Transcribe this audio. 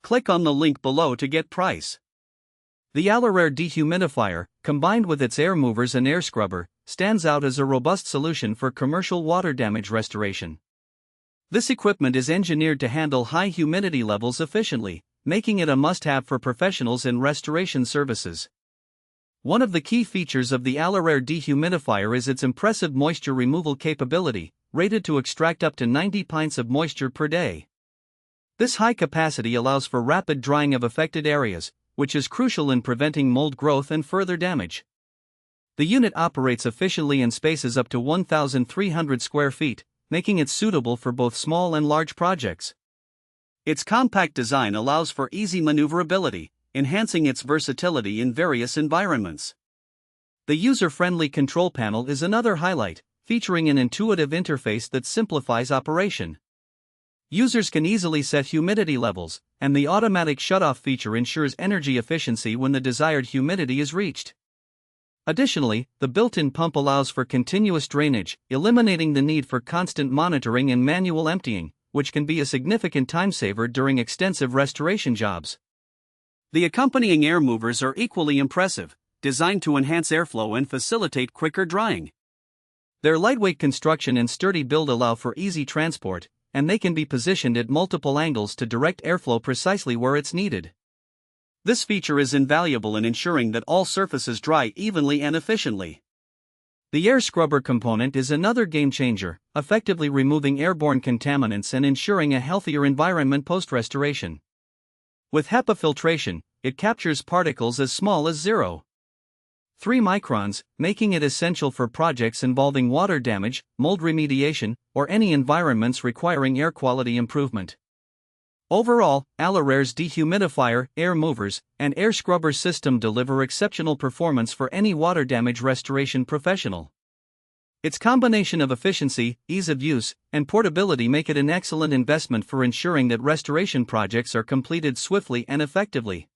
Click on the link below to get price. The ALORAIR Dehumidifier, combined with its air movers and air scrubber, stands out as a robust solution for commercial water damage restoration. This equipment is engineered to handle high humidity levels efficiently, making it a must-have for professionals in restoration services. One of the key features of the ALORAIR Dehumidifier is its impressive moisture removal capability, rated to extract up to 90 pints of moisture per day. This high capacity allows for rapid drying of affected areas, which is crucial in preventing mold growth and further damage. The unit operates efficiently in spaces up to 1,300 square feet, making it suitable for both small and large projects. Its compact design allows for easy maneuverability, enhancing its versatility in various environments. The user-friendly control panel is another highlight, featuring an intuitive interface that simplifies operation. Users can easily set humidity levels, and the automatic shutoff feature ensures energy efficiency when the desired humidity is reached. Additionally, the built-in pump allows for continuous drainage, eliminating the need for constant monitoring and manual emptying, which can be a significant time saver during extensive restoration jobs. The accompanying air movers are equally impressive, designed to enhance airflow and facilitate quicker drying. Their lightweight construction and sturdy build allow for easy transport, and they can be positioned at multiple angles to direct airflow precisely where it's needed. This feature is invaluable in ensuring that all surfaces dry evenly and efficiently. The air scrubber component is another game changer, effectively removing airborne contaminants and ensuring a healthier environment post-restoration. With HEPA filtration, it captures particles as small as 0.3 microns, making it essential for projects involving water damage, mold remediation, or any environments requiring air quality improvement. Overall, ALORAIR's dehumidifier, air movers, and air scrubber system deliver exceptional performance for any water damage restoration professional. Its combination of efficiency, ease of use, and portability make it an excellent investment for ensuring that restoration projects are completed swiftly and effectively.